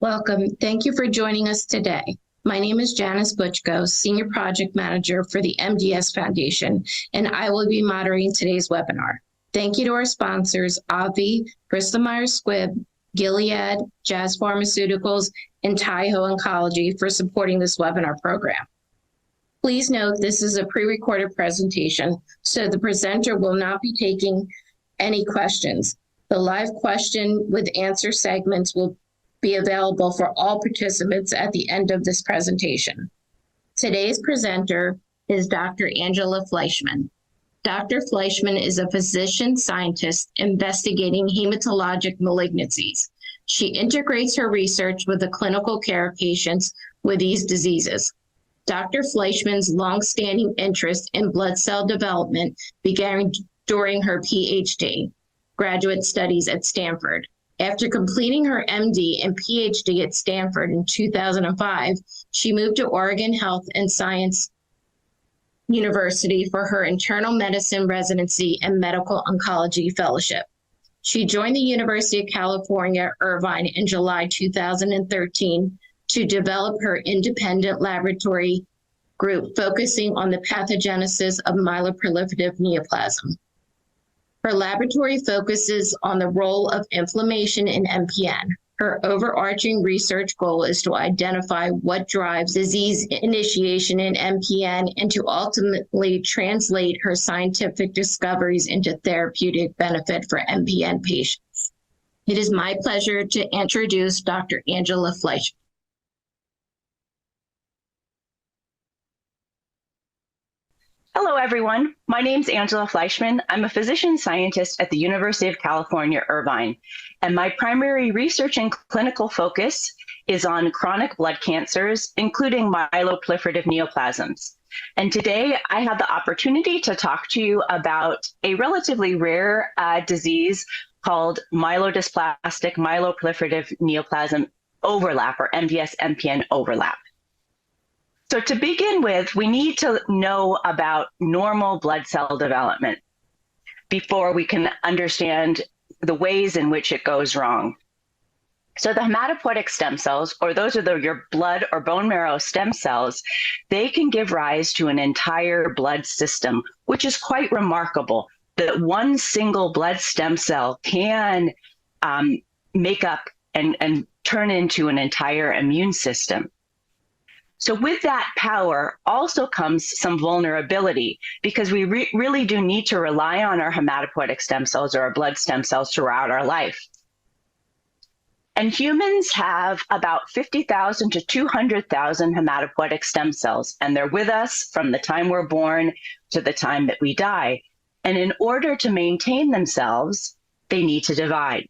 Welcome. Thank you for joining us today. My name is Janice Butchko, Senior Project Manager for the MDS Foundation, and I will be moderating today's webinar. Thank you to our sponsors, AbbVie, Bristol Myers Squibb, Gilead, Jazz Pharmaceuticals, and Taiho Oncology for supporting this webinar program. Please note this is a pre-recorded presentation, so the presenter will not be taking any questions. The live question with answer segments will be available for all participants at the end of this presentation. Today's presenter is Dr. Angela Fleischman. Dr. Fleischman is a physician scientist investigating hematologic malignancies. She integrates her research with the clinical care of patients with these diseases. Dr. Fleischman's longstanding interest in blood cell development began during her PhD graduate studies at Stanford. After completing her MD and PhD at Stanford in 2005, she moved to Oregon Health and Science University for her internal medicine residency and medical oncology fellowship. She joined the University of California, Irvine in July 2013 to develop her independent laboratory group focusing on the pathogenesis of myeloproliferative neoplasm. Her laboratory focuses on the role of inflammation in MPN. Her overarching research goal is to identify what drives disease initiation in MPN and to ultimately translate her scientific discoveries into therapeutic benefit for MPN patients. It is my pleasure to introduce Dr. Angela Fleischman. Hello, everyone. My name's Angela Fleischman. I'm a physician scientist at the University of California, Irvine, and my primary research and clinical focus is on chronic blood cancers, including myeloproliferative neoplasms. And today I have the opportunity to talk to you about a relatively rare disease called myelodysplastic myeloproliferative neoplasm overlap, or MDS MPN overlap. So to begin with, we need to know about normal blood cell development before we can understand the ways in which it goes wrong. So the hematopoietic stem cells, or those are your blood or bone marrow stem cells, they can give rise to an entire blood system, which is quite remarkable that one single blood stem cell can make up and turn into an entire immune system. So with that power also comes some vulnerability, because we really do need to rely on our hematopoietic stem cells or our blood stem cells throughout our life. And humans have about 50,000 to 200,000 hematopoietic stem cells, and they're with us from the time we're born to the time that we die. And in order to maintain themselves, they need to divide.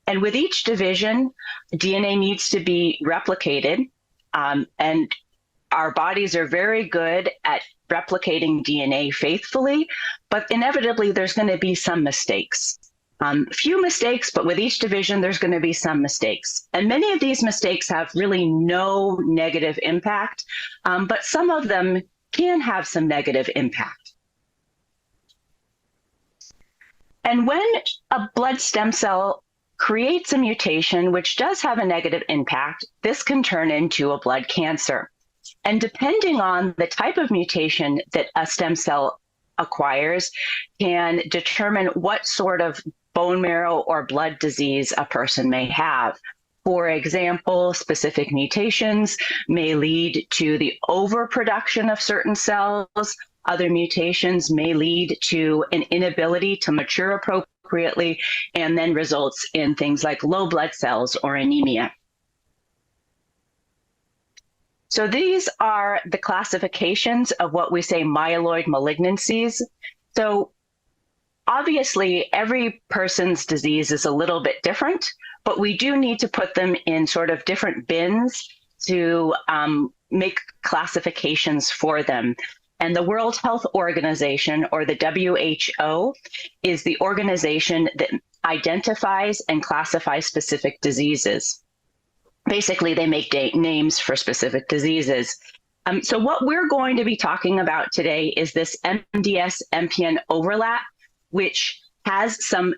And with each division, DNA needs to be replicated. And our bodies are very good at replicating DNA faithfully, but inevitably there's going to be some mistakes. Few mistakes, but with each division, there's going to be some mistakes. And many of these mistakes have really no negative impact, but some of them can have some negative impact. And when a blood stem cell creates a mutation which does have a negative impact, this can turn into a blood cancer. And depending on the type of mutation that a stem cell acquires can determine what sort of bone marrow or blood disease a person may have. For example, specific mutations may lead to the overproduction of certain cells. Other mutations may lead to an inability to mature appropriately, and then results in things like low blood cells or anemia. So these are the classifications of what we say myeloid malignancies. So obviously every person's disease is a little bit different, but we do need to put them in sort of different bins to make classifications for them. And the World Health Organization, or the WHO, is the organization that identifies and classifies specific diseases. Basically, they make names for specific diseases. So what we're going to be talking about today is this MDS MPN overlap, which has some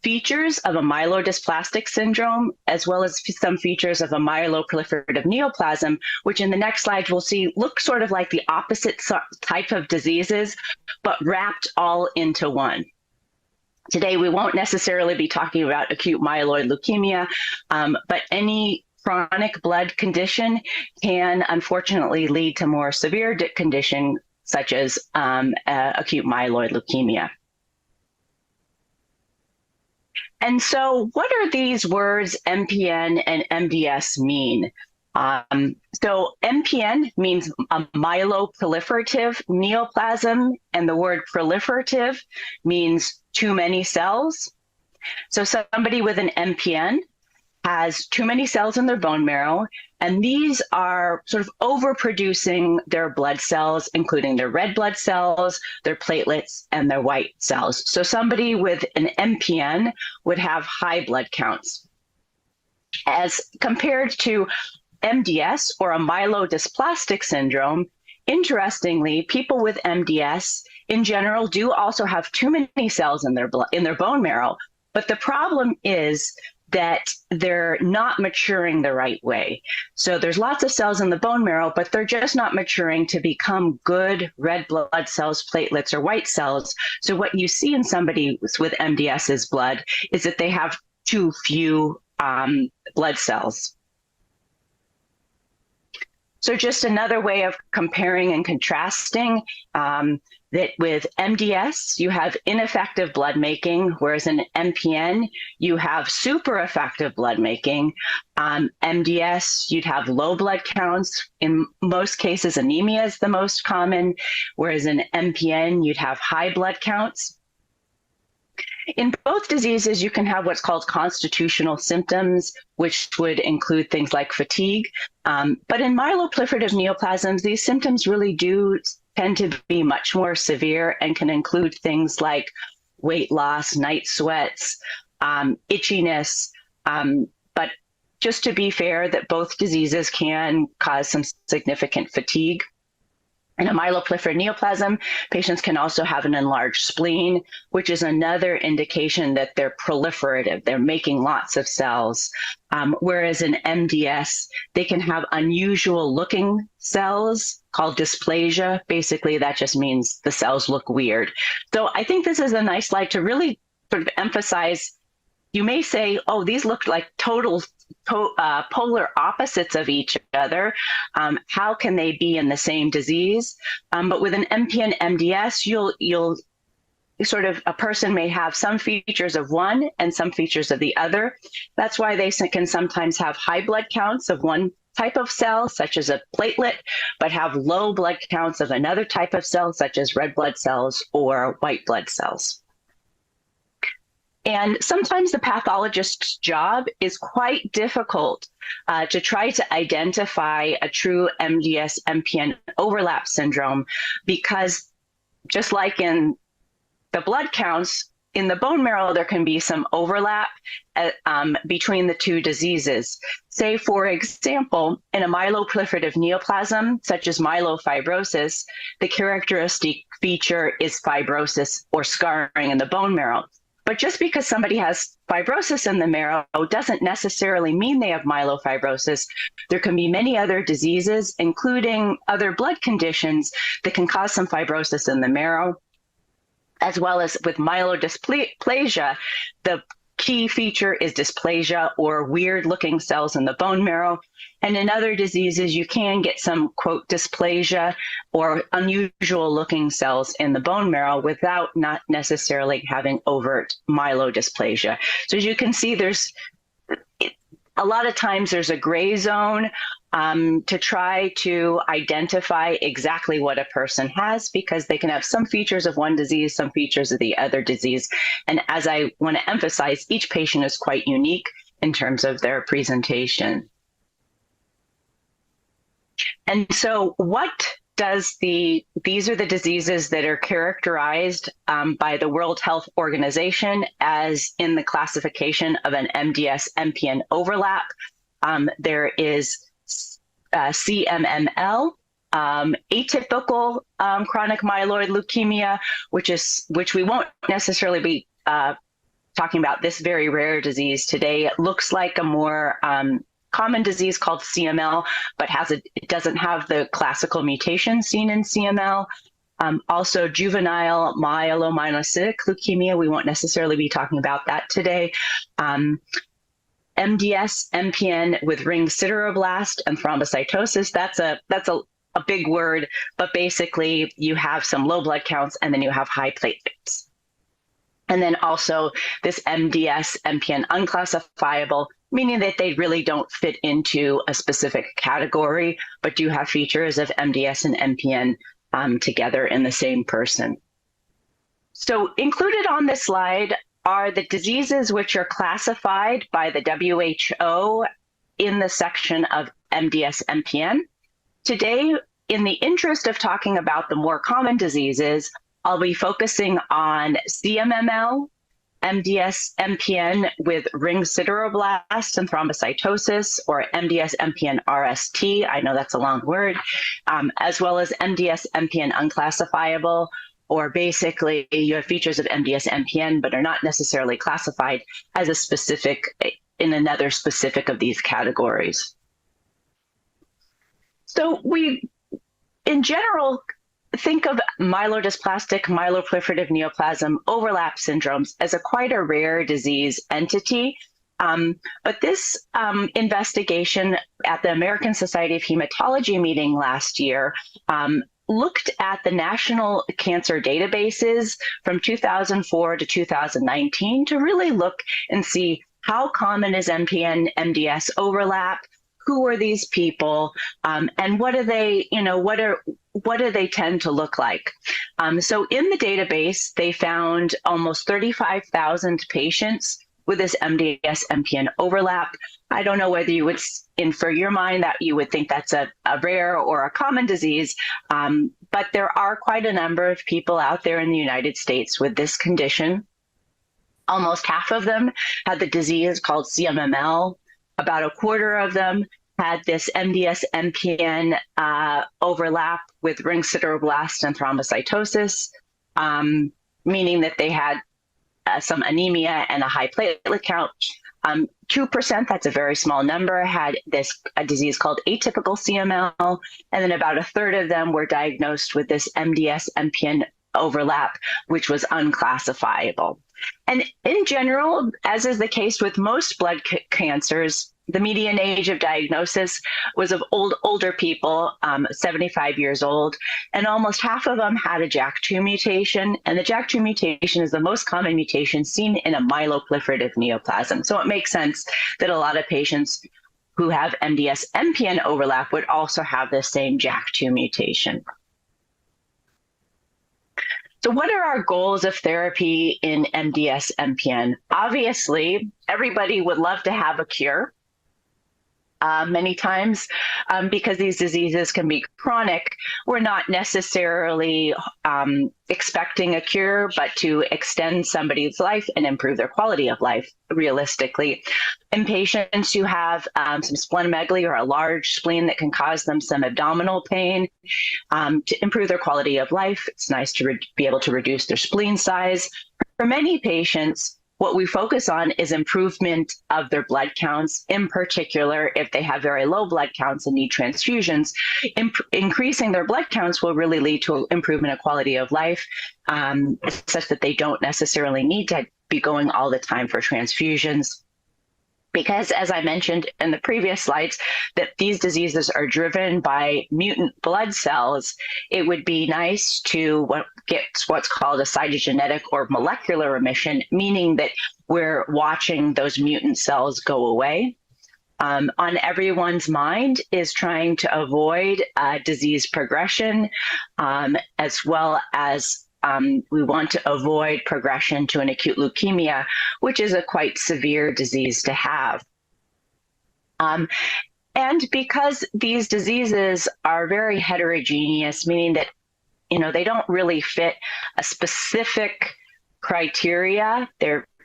features of a myelodysplastic syndrome, as well as some features of a myeloproliferative neoplasm, which in the next slide we'll see look sort of like the opposite type of diseases, but wrapped all into one. Today, we won't necessarily be talking about acute myeloid leukemia, but any chronic blood condition can unfortunately lead to more severe condition, such as acute myeloid leukemia. And so what are these words MPN and MDS mean? So MPN means a myeloproliferative neoplasm, and the word proliferative means too many cells. So somebody with an MPN has too many cells in their bone marrow, and these are sort of overproducing their blood cells, including their red blood cells, their platelets, and their white cells. So somebody with an MPN would have high blood counts. As compared to MDS, or a myelodysplastic syndrome, interestingly, people with MDS in general do also have too many cells in their bone marrow, but the problem is that they're not maturing the right way. So there's lots of cells in the bone marrow, but they're just not maturing to become good red blood cells, platelets, or white cells. So what you see in somebody with MDS's blood is that they have too few blood cells. So just another way of comparing and contrasting, that with MDS, you have ineffective blood making, whereas in MPN, you have super effective blood making. MDS, you'd have low blood counts. In most cases, anemia is the most common, whereas in MPN, you'd have high blood counts. In both diseases, you can have what's called constitutional symptoms, which would include things like fatigue. But in myeloproliferative neoplasms, these symptoms really do tend to be much more severe and can include things like weight loss, night sweats, itchiness. But just to be fair, that both diseases can cause some significant fatigue. In a myeloproliferative neoplasm, patients can also have an enlarged spleen, which is another indication that they're proliferative. They're making lots of cells. Whereas in MDS, they can have unusual looking cells called dysplasia. Basically, that just means the cells look weird. So I think this is a nice slide to really sort of emphasize. You may say, oh, these look like total polar opposites of each other. How can they be in the same disease? But with an MPN MDS, you'll sort of, a person may have some features of one and some features of the other. That's why they can sometimes have high blood counts of one type of cell, such as a platelet, but have low blood counts of another type of cell, such as red blood cells or white blood cells. And sometimes the pathologist's job is quite difficult to try to identify a true MDS MPN overlap syndrome, because just like in the blood counts, in the bone marrow, there can be some overlap between the two diseases. Say, for example, in a myeloproliferative neoplasm, such as myelofibrosis, the characteristic feature is fibrosis or scarring in the bone marrow. But just because somebody has fibrosis in the marrow doesn't necessarily mean they have myelofibrosis. There can be many other diseases, including other blood conditions, that can cause some fibrosis in the marrow, as well as with myelodysplasia. The key feature is dysplasia, or weird-looking cells in the bone marrow. And in other diseases, you can get some, quote, dysplasia or unusual-looking cells in the bone marrow without not necessarily having overt myelodysplasia. So as you can see, a lot of times there's a gray zone to try to identify exactly what a person has, because they can have some features of one disease, some features of the other disease. And as I want to emphasize, each patient is quite unique in terms of their presentation. And so these are the diseases that are characterized by the World Health Organization as in the classification of an MDS MPN overlap. There is CMML, atypical chronic myeloid leukemia, which we won't necessarily be talking about this very rare disease today. It looks like a more common disease called CML, but it doesn't have the classical mutation seen in CML. Also, juvenile myelomonocytic leukemia. We won't necessarily be talking about that today. MDS, MPN with ring sideroblast and thrombocytosis. That's a big word, but basically you have some low blood counts and then you have high platelets. And then also this MDS, MPN unclassifiable, meaning that they really don't fit into a specific category, but do have features of MDS and MPN together in the same person. So included on this slide are the diseases which are classified by the WHO in the section of MDS, MPN. Today, in the interest of talking about the more common diseases, I'll be focusing on CMML, MDS, MPN with ring sideroblast and thrombocytosis, or MDS, MPN, RST. I know that's a long word, as well as MDS, MPN unclassifiable, or basically you have features of MDS, MPN, but are not necessarily classified as a specific in another specific of these categories. So we, in general, think of myelodysplastic, myeloproliferative neoplasm overlap syndromes as quite a rare disease entity. But this investigation at the American Society of Hematology meeting last year looked at the national cancer databases from 2004 to 2019 to really look and see how common is MPN, MDS overlap, who are these people, and what do they, what do they tend to look like? So in the database, they found almost 35,000 patients with this MDS MPN overlap. I don't know whether you would infer your mind that you would think that's a rare or a common disease, but there are quite a number of people out there in the United States with this condition. Almost half of them had the disease called CMML. About a quarter of them had this MDS MPN overlap with ring sideroblast and thrombocytosis, meaning that they had some anemia and a high platelet count. 2%, that's a very small number, had a disease called atypical CML, and then about a third of them were diagnosed with this MDS MPN overlap, which was unclassifiable. And in general, as is the case with most blood cancers, the median age of diagnosis was of older people, 75 years old, and almost half of them had a JAK2 mutation. And the JAK2 mutation is the most common mutation seen in a myeloproliferative neoplasm. So it makes sense that a lot of patients who have MDS MPN overlap would also have the same JAK2 mutation. So what are our goals of therapy in MDS MPN? Obviously, everybody would love to have a cure. Many times, because these diseases can be chronic, we're not necessarily expecting a cure, but to extend somebody's life and improve their quality of life, realistically. In patients who have some splenomegaly or a large spleen that can cause them some abdominal pain, to improve their quality of life, it's nice to be able to reduce their spleen size. For many patients, what we focus on is improvement of their blood counts, in particular, if they have very low blood counts and need transfusions. Increasing their blood counts will really lead to improvement of quality of life, such that they don't necessarily need to be going all the time for transfusions. Because, as I mentioned in the previous slides, that these diseases are driven by mutant blood cells, it would be nice to get what's called a cytogenetic or molecular remission, meaning that we're watching those mutant cells go away. On everyone's mind is trying to avoid disease progression, as well as we want to avoid progression to an acute leukemia, which is a quite severe disease to have. And because these diseases are very heterogeneous, meaning that, they don't really fit a specific criteria,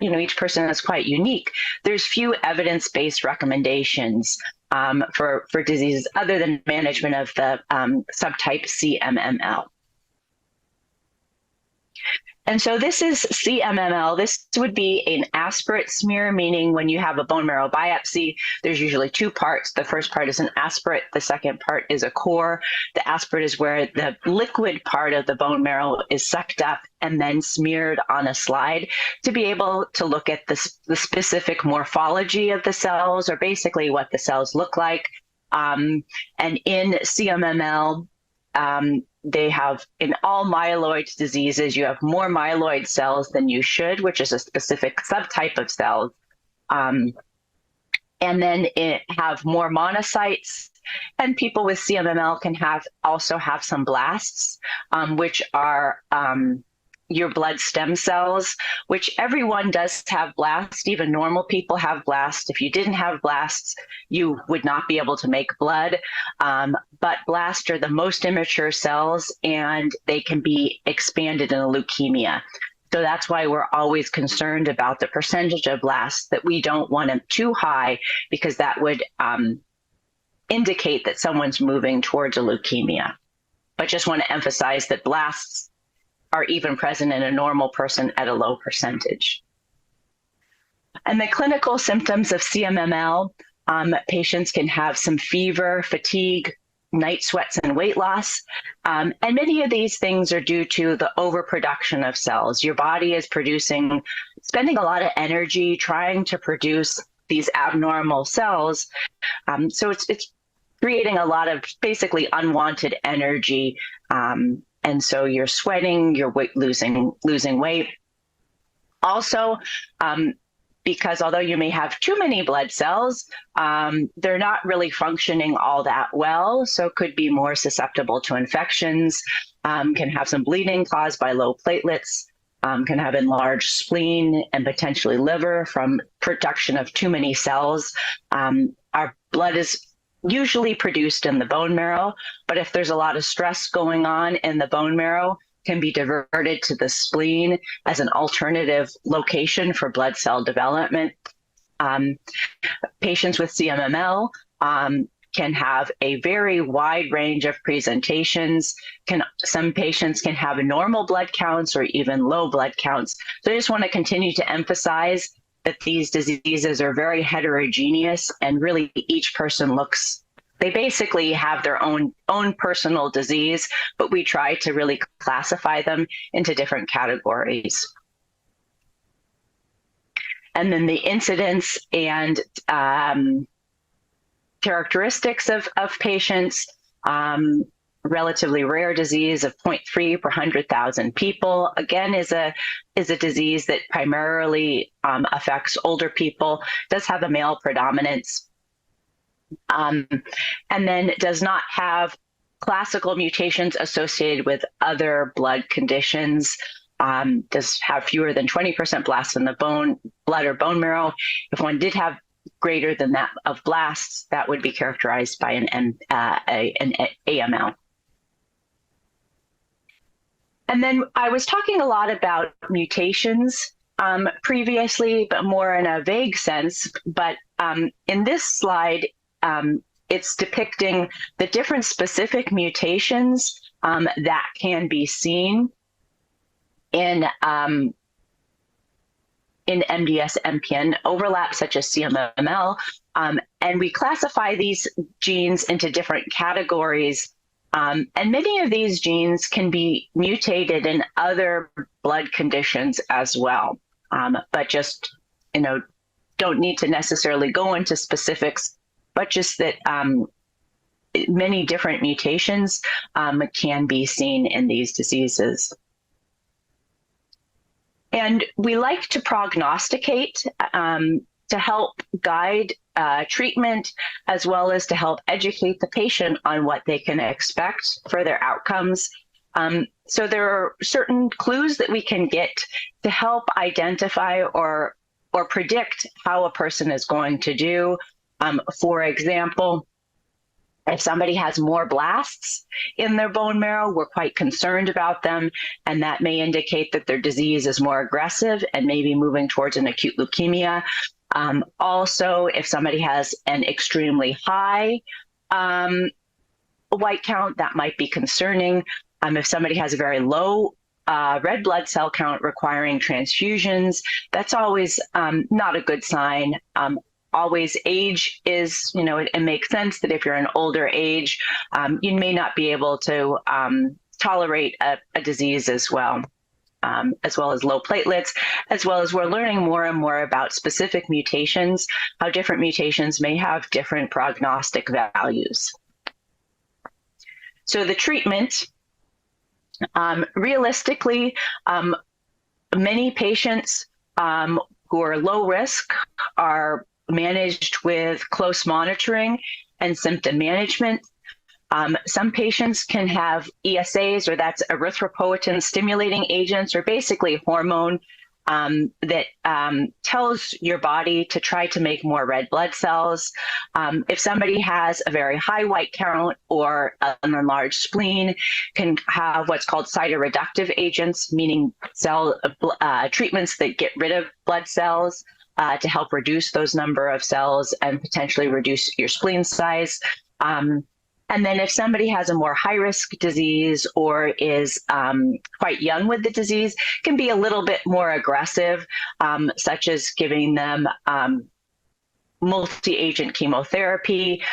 each person is quite unique. There's few evidence-based recommendations for diseases other than management of the subtype CMML. And so this is CMML. This would be an aspirate smear, meaning when you have a bone marrow biopsy, there's usually two parts. The first part is an aspirate. The second part is a core. The aspirate is where the liquid part of the bone marrow is sucked up and then smeared on a slide to be able to look at the specific morphology of the cells, or basically what the cells look like. And in CMML, they have, in all myeloid diseases, you have more myeloid cells than you should, which is a specific subtype of cells. And then it have more monocytes, and people with CMML can also have some blasts, which are your blood stem cells, which everyone does have blasts. Even normal people have blasts. If you didn't have blasts, you would not be able to make blood. But blasts are the most immature cells, and they can be expanded in a leukemia. So that's why we're always concerned about the percentage of blasts, that we don't want them too high, because that would indicate that someone's moving towards a leukemia. But just want to emphasize that blasts are even present in a normal person at a low percentage. And the clinical symptoms of CMML, patients can have some fever, fatigue, night sweats, and weight loss. And many of these things are due to the overproduction of cells. Your body is spending a lot of energy trying to produce these abnormal cells. So it's creating a lot of basically unwanted energy. And so you're sweating, you're losing weight. Also, because although you may have too many blood cells, they're not really functioning all that well, so could be more susceptible to infections, can have some bleeding caused by low platelets, can have enlarged spleen and potentially liver from production of too many cells. Our blood is usually produced in the bone marrow, but if there's a lot of stress going on in the bone marrow, can be diverted to the spleen as an alternative location for blood cell development. Patients with CMML can have a very wide range of presentations. Some patients can have normal blood counts or even low blood counts. So I just want to continue to emphasize that these diseases are very heterogeneous, and really each person they basically have their own personal disease, but we try to really classify them into different categories. And then the incidence and characteristics of patients, relatively rare disease of 0.3 per 100,000 people, again, is a disease that primarily affects older people, does have a male predominance, and then does not have classical mutations associated with other blood conditions, does have fewer than 20% blasts in the blood or bone marrow. If one did have greater than that of blasts, that would be characterized by an AML. And then I was talking a lot about mutations previously, but more in a vague sense. But in this slide, it's depicting the different specific mutations that can be seen in MDS MPN overlap, such as CMML. And we classify these genes into different categories. And many of these genes can be mutated in other blood conditions as well, but just, don't need to necessarily go into specifics, but just that many different mutations can be seen in these diseases. And we like to prognosticate to help guide treatment, as well as to help educate the patient on what they can expect for their outcomes. So there are certain clues that we can get to help identify or predict how a person is going to do. For example, if somebody has more blasts in their bone marrow, we're quite concerned about them, and that may indicate that their disease is more aggressive and maybe moving towards an acute leukemia. Also, if somebody has an extremely high white count, that might be concerning. If somebody has a very low red blood cell count requiring transfusions, that's always not a good sign. Always age is, it makes sense that if you're an older age, you may not be able to tolerate a disease as well as low platelets, as well as we're learning more and more about specific mutations, how different mutations may have different prognostic values. So the treatment, realistically, many patients who are low risk are managed with close monitoring and symptom management. Some patients can have ESAs, or that's erythropoietin stimulating agents, or basically hormone that tells your body to try to make more red blood cells. If somebody has a very high white count or an enlarged spleen, can have what's called cytoreductive agents, meaning treatments that get rid of blood cells to help reduce those number of cells and potentially reduce your spleen size. And then if somebody has a more high-risk disease or is quite young with the disease, can be a little bit more aggressive, such as giving them multi-agent chemotherapy,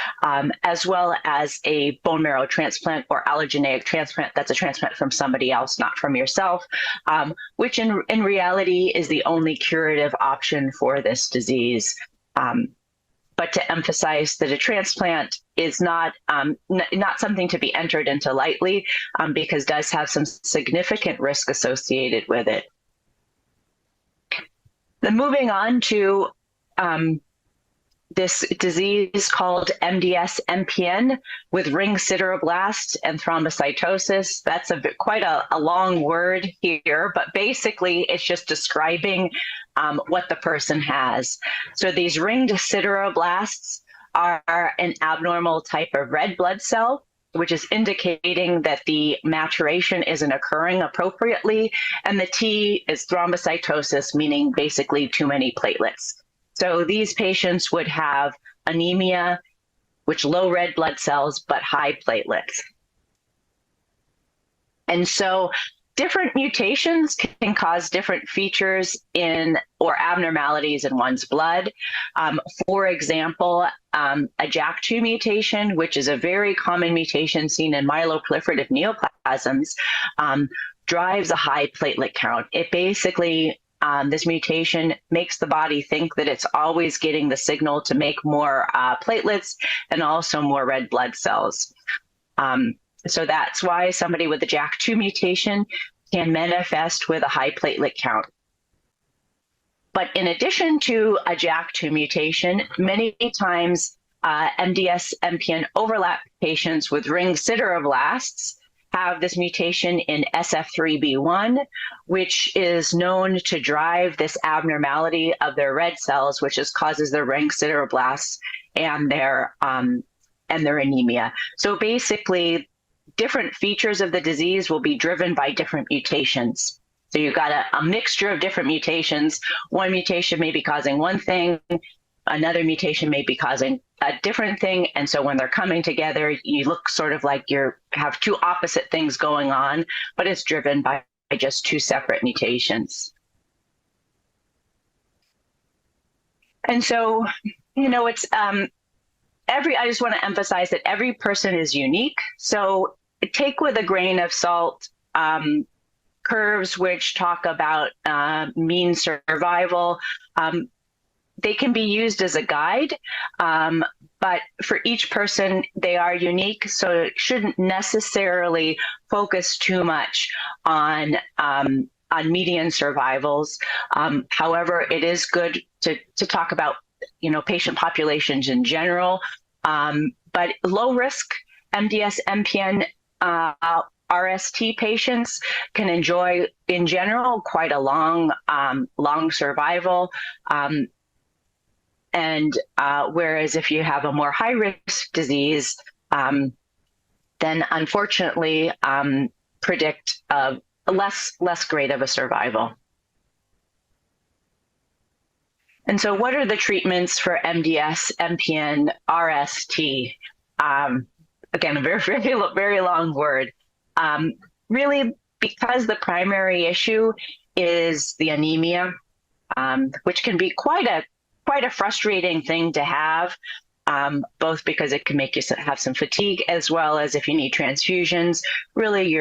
as well as a bone marrow transplant or allogeneic transplant. That's a transplant from somebody else, not from yourself, which in reality is the only curative option for this disease. But to emphasize that a transplant is not something to be entered into lightly, because it does have some significant risk associated with it. Then moving on to this disease called MDS MPN with ring sideroblasts and thrombocytosis. That's quite a long word here, but basically it's just describing what the person has. So these ringed sideroblasts are an abnormal type of red blood cell, which is indicating that the maturation isn't occurring appropriately. And the T is thrombocytosis, meaning basically too many platelets. So these patients would have anemia, which low red blood cells, but high platelets. And so different mutations can cause different features or abnormalities in one's blood. For example, a JAK2 mutation, which is a very common mutation seen in myeloproliferative neoplasms, drives a high platelet count. It basically, this mutation makes the body think that it's always getting the signal to make more platelets and also more red blood cells. So that's why somebody with the JAK2 mutation can manifest with a high platelet count. But in addition to a JAK2 mutation, many times MDS MPN overlap patients with ring sideroblasts have this mutation in SF3B1, which is known to drive this abnormality of their red cells, which causes their ring sideroblasts and their anemia. So basically, different features of the disease will be driven by different mutations. So you've got a mixture of different mutations. One mutation may be causing one thing, another mutation may be causing a different thing. And so when they're coming together, you look sort of like you have two opposite things going on, but it's driven by just two separate mutations. And so, it's I just want to emphasize that every person is unique. So take with a grain of salt curves which talk about mean survival. They can be used as a guide, but for each person, they are unique. So it shouldn't necessarily focus too much on median survivals. However, it is good to talk about, patient populations in general. But low risk MDS MPN RST patients can enjoy, in general, quite a long survival. Whereas if you have a more high-risk disease, then unfortunately predict a less great of a survival. And so what are the treatments for MDS, MPN, RST? Again, a very, very, very long word. Really, because the primary issue is the anemia, which can be quite a frustrating thing to have, both because it can make you have some fatigue, as well as if you need transfusions, really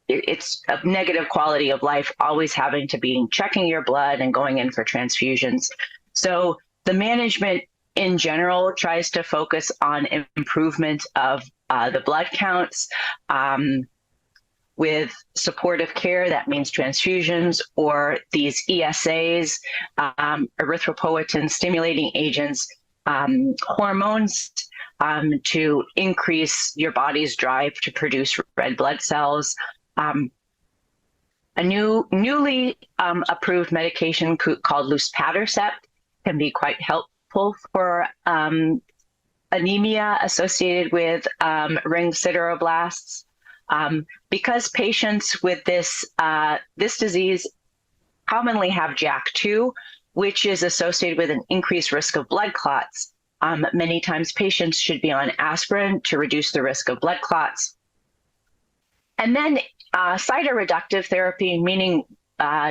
it's a negative quality of life, always having to be checking your blood and going in for transfusions. So the management in general tries to focus on improvement of the blood counts, with supportive care. That means transfusions or these ESAs, erythropoietin stimulating agents, hormones to increase your body's drive to produce red blood cells. A newly approved medication called luspatercept can be quite helpful for anemia associated with ring sideroblasts. Because patients with this disease commonly have JAK2, which is associated with an increased risk of blood clots. Many times patients should be on aspirin to reduce the risk of blood clots. And then cytoreductive therapy, meaning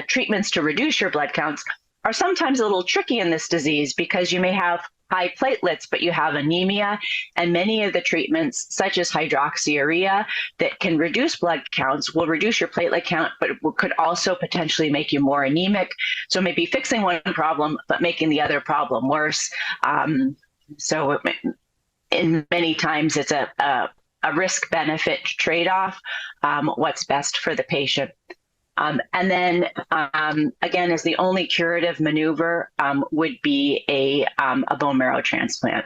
treatments to reduce your blood counts, are sometimes a little tricky in this disease because you may have high platelets, but you have anemia, and many of the treatments, such as hydroxyurea, that can reduce blood counts, will reduce your platelet count, but it could also potentially make you more anemic. So maybe fixing one problem, but making the other problem worse. So in many times it's a risk-benefit trade-off, what's best for the patient. And then, again, as the only curative maneuver would be a bone marrow transplant.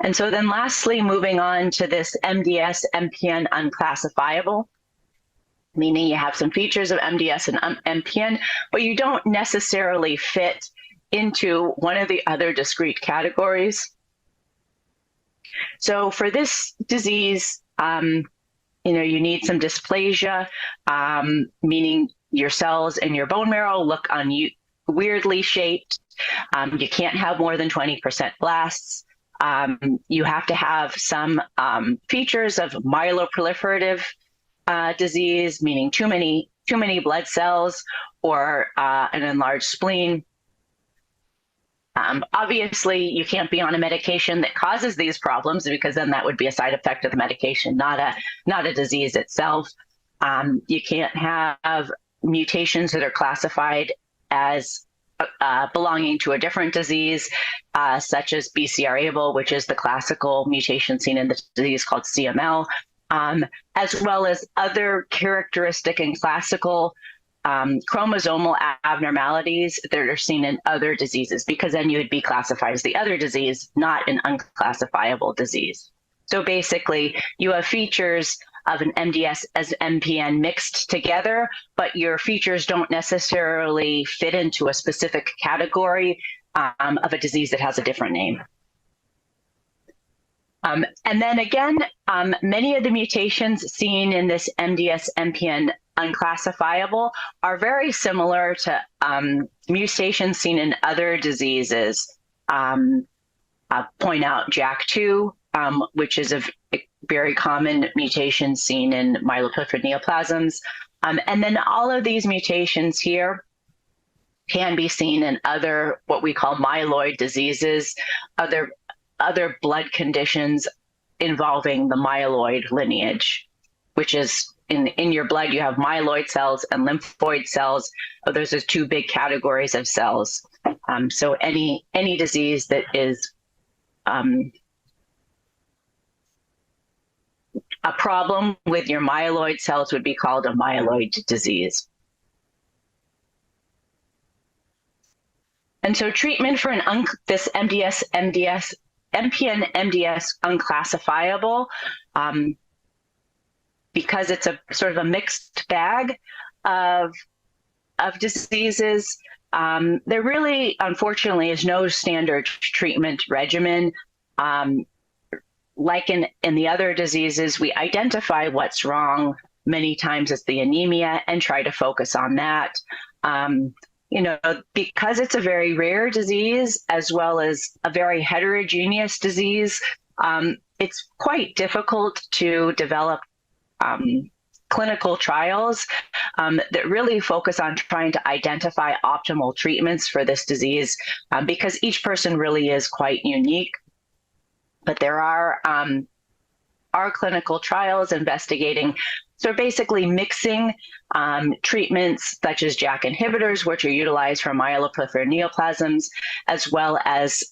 And so then lastly, moving on to this MDS, MPN unclassifiable, meaning you have some features of MDS and MPN, but you don't necessarily fit into one of the other discrete categories. So for this disease, you need some dysplasia, meaning your cells in your bone marrow look weirdly shaped. You can't have more than 20% blasts. You have to have some features of myeloproliferative disease, meaning too many blood cells or an enlarged spleen. Obviously, you can't be on a medication that causes these problems, because then that would be a side effect of the medication, not a disease itself. You can't have mutations that are classified as belonging to a different disease, such as BCR-ABL, which is the classical mutation seen in the disease called CML, as well as other characteristic and classical chromosomal abnormalities that are seen in other diseases, because then you would be classified as the other disease, not an unclassifiable disease. So basically, you have features of an MDS as MPN mixed together, but your features don't necessarily fit into a specific category of a disease that has a different name. And then again, many of the mutations seen in this MDS MPN unclassifiable are very similar to mutations seen in other diseases. I'll point out JAK2, which is a very common mutation seen in myeloproliferative neoplasms. And then all of these mutations here can be seen in other, what we call myeloid diseases, other blood conditions involving the myeloid lineage, which is in your blood, you have myeloid cells and lymphoid cells. Those are two big categories of cells. So any disease that is a problem with your myeloid cells would be called a myeloid disease. And so treatment for this MPN MDS unclassifiable, because it's a sort of a mixed bag of diseases, there really, unfortunately, is no standard treatment regimen. Like in the other diseases, we identify what's wrong. Many times it's the anemia and try to focus on that. Because it's a very rare disease, as well as a very heterogeneous disease, it's quite difficult to develop clinical trials that really focus on trying to identify optimal treatments for this disease, because each person really is quite unique. But there are clinical trials investigating, so basically mixing treatments such as JAK inhibitors, which are utilized for myeloproliferative neoplasms, as well as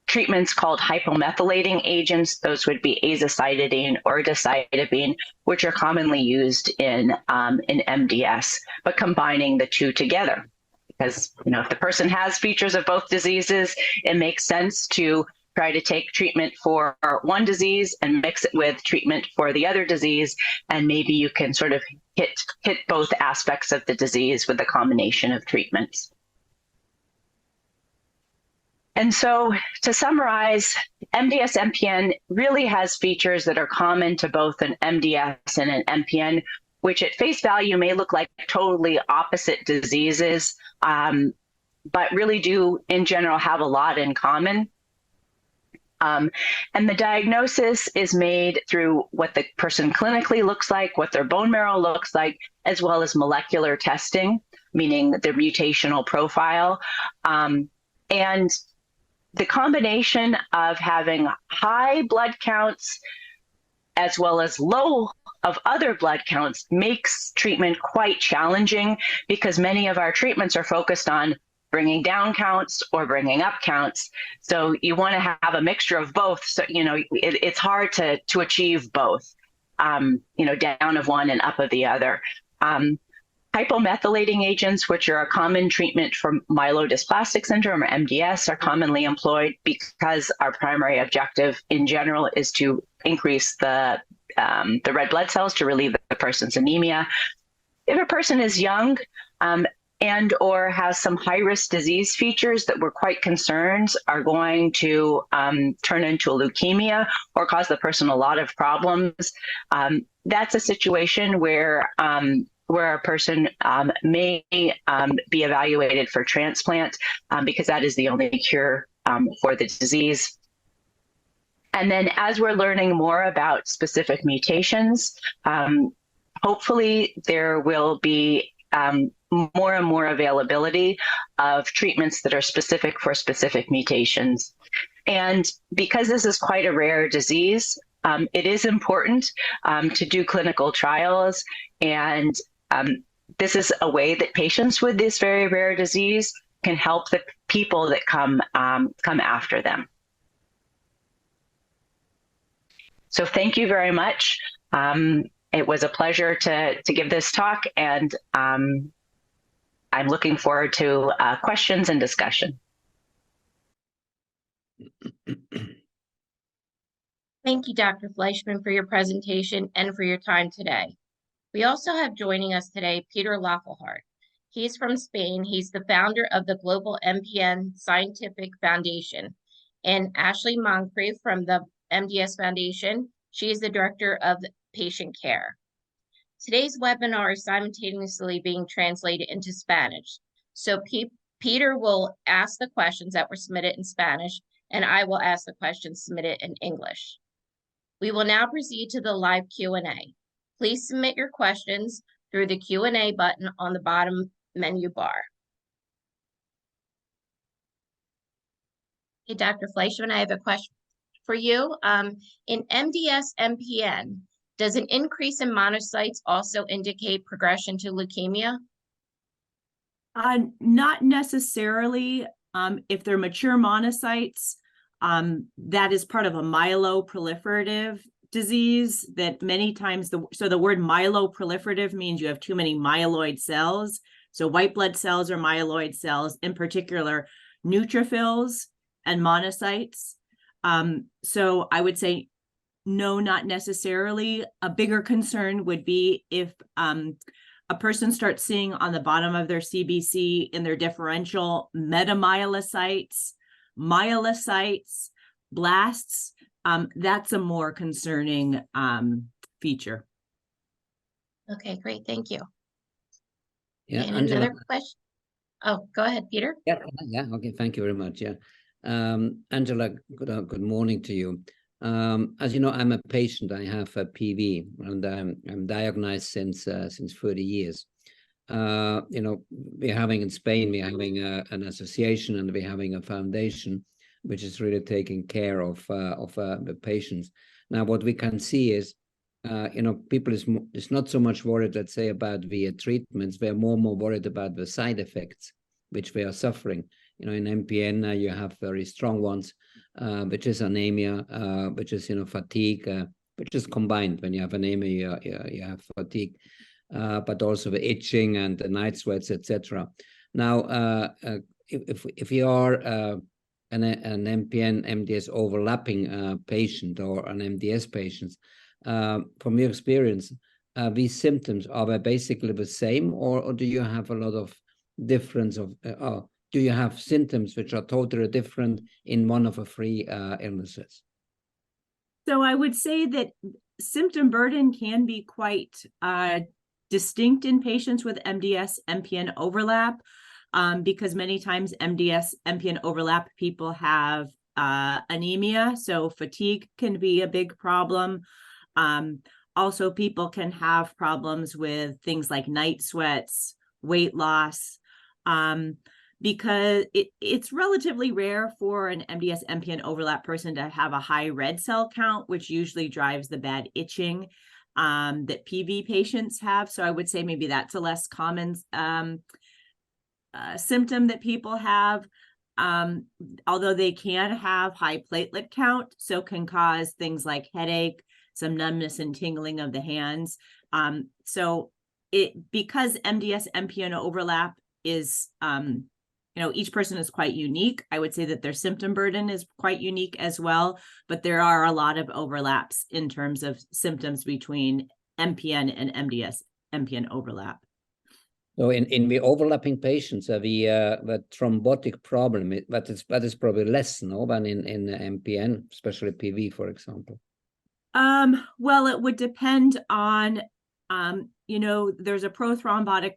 treatments called hypomethylating agents. Those would be azacitidine or decitabine, which are commonly used in MDS, but combining the two together. Because, you know, if the person has features of both diseases, it makes sense to try to take treatment for one disease and mix it with treatment for the other disease, and maybe you can sort of hit both aspects of the disease with a combination of treatments. And so, to summarize, MDS MPN really has features that are common to both an MDS and an MPN, which at face value may look like totally opposite diseases, but really do in general have a lot in common. And the diagnosis is made through what the person clinically looks like, what their bone marrow looks like, as well as molecular testing, meaning their mutational profile. And the combination of having high blood counts as well as low of other blood counts makes treatment quite challenging, because many of our treatments are focused on bringing down counts or bringing up counts. So you want to have a mixture of both. So, you know, it's hard to achieve both, you know, down of one and up of the other. Hypomethylating agents, which are a common treatment for myelodysplastic syndrome or MDS, are commonly employed because our primary objective in general is to increase the red blood cells to relieve the person's anemia. If a person is young and or has some high-risk disease features that we're quite concerned are going to turn into a leukemia or cause the person a lot of problems, that's a situation where a person may be evaluated for transplant, because that is the only cure for the disease. And then as we're learning more about specific mutations, hopefully there will be more and more availability of treatments that are specific for specific mutations. And because this is quite a rare disease, it is important to do clinical trials. And this is a way that patients with this very rare disease can help the people that come after them. So thank you very much. It was a pleasure to give this talk, and I'm looking forward to questions and discussion. Thank you, Dr. Fleischman, for your presentation and for your time today. We also have joining us today Peter Löffelhardt. He's from Spain. He's the founder of the Global MPN Scientific Foundation. And Ashley Moncrief from the MDS Foundation. She is the Director of Patient Care. Today's webinar is simultaneously being translated into Spanish. So Peter will ask the questions that were submitted in Spanish, and I will ask the questions submitted in English. We will now proceed to the live Q&A. Please submit your questions through the Q&A button on the bottom menu bar. Hey, Dr. Fleischman, I have a question for you. In MDS MPN, does an increase in monocytes also indicate progression to leukemia? Not necessarily. If they're mature monocytes, that is part of a myeloproliferative disease that many times, so the word myeloproliferative means you have too many myeloid cells. So white blood cells are myeloid cells, in particular neutrophils and monocytes. So I would say no, not necessarily. A bigger concern would be if a person starts seeing on the bottom of their CBC in their differential metamyelocytes, myelocytes, blasts. That's a more concerning feature. Okay, great. Thank you. Yeah, and Angela. another question. Oh, go ahead, Peter. Yeah. Okay. Thank you very much. Yeah, Angela. Good morning to you. As you know, I'm a patient. I have a PV, and I'm diagnosed since 30 years. We're having in Spain, we're having an association, and we're having a foundation, which is really taking care of the patients. Now, what we can see is, people is not so much worried, let's say, about the treatments. They're more worried about the side effects, which they are suffering. In MPN, you have very strong ones, which is anemia, which is, fatigue, which is combined. When you have anemia, you have fatigue, but also the itching and the night sweats, etc. Now, if you are an MPN MDS overlapping patient or an MDS patient, from your experience, these symptoms, are they basically the same, or do you have a lot of difference of? Do you have symptoms which are totally different in one of the three illnesses? So I would say that symptom burden can be quite distinct in patients with MDS MPN overlap, because many times MDS MPN overlap people have anemia, so fatigue can be a big problem. Also, people can have problems with things like night sweats, weight loss, because it's relatively rare for an MDS MPN overlap person to have a high red cell count, which usually drives the bad itching that PV patients have. So I would say maybe that's a less common symptom that people have, although they can have high platelet count, so can cause things like headache, some numbness and tingling of the hands. Because MDS MPN overlap is, each person is quite unique. I would say that their symptom burden is quite unique as well, but there are a lot of overlaps in terms of symptoms between MPN and MDS MPN overlap. So in the overlapping patients, the thrombotic problem, that is probably less, no, than in MPN, especially PV, for example. Well, it would depend on, there's a prothrombotic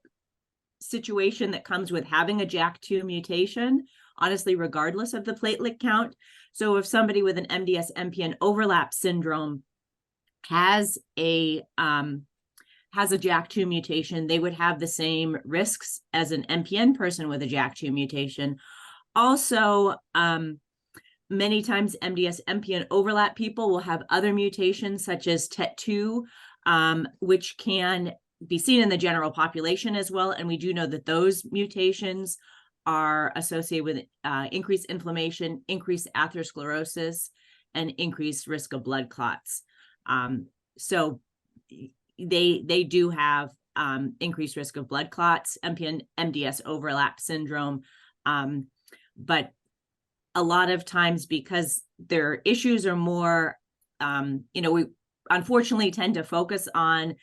situation that comes with having a JAK2 mutation, honestly, regardless of the platelet count. So if somebody with an MDS MPN overlap syndrome has a JAK2 mutation, they would have the same risks as an MPN person with a JAK2 mutation. Also, many times MDS MPN overlap people will have other mutations such as TET2, which can be seen in the general population as well. And we do know that those mutations are associated with increased inflammation, increased atherosclerosis, and increased risk of blood clots. So they do have increased risk of blood clots, MPN MDS overlap syndrome. But a lot of times, because their issues are more, we unfortunately tend to focus on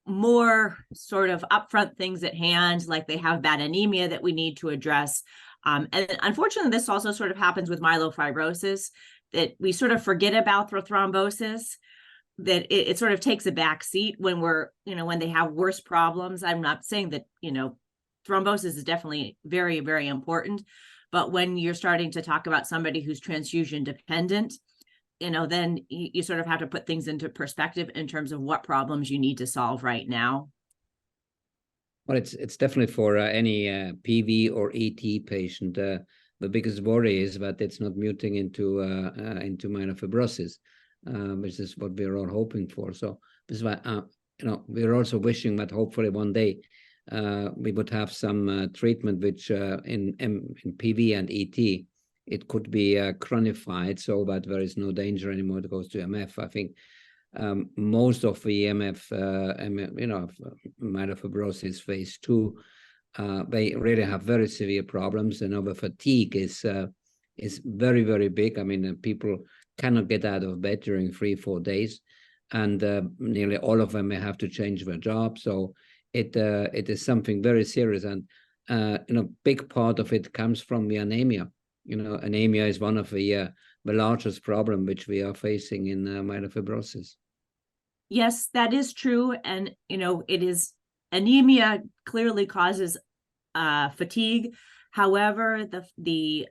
more sort of upfront things at hand, like they have bad anemia that we need to address. And unfortunately, this also sort of happens with myelofibrosis, that we sort of forget about the thrombosis, that it sort of takes a back seat when when they have worse problems. I'm not saying that, thrombosis is definitely very, very important, but when you're starting to talk about somebody who's transfusion dependent, then you sort of have to put things into perspective in terms of what problems you need to solve right now. Well, it's definitely for any PV or ET patient. The biggest worry is that it's not mutating into myelofibrosis, which is what we're all hoping for. So this is why we're also wishing that hopefully one day we would have some treatment which in PV and ET, it could be chronified so that there is no danger anymore to go to MF. I think most of the MF, myelofibrosis phase 2, they really have very severe problems. And the fatigue is very, very big. I mean, people cannot get out of bed during 3-4 days, and nearly all of them may have to change their job. So it is something very serious, and big part of it comes from the anemia. Anemia is one of the largest problem which we are facing in myelofibrosis. Yes, that is true. And, it is, anemia clearly causes fatigue. However, the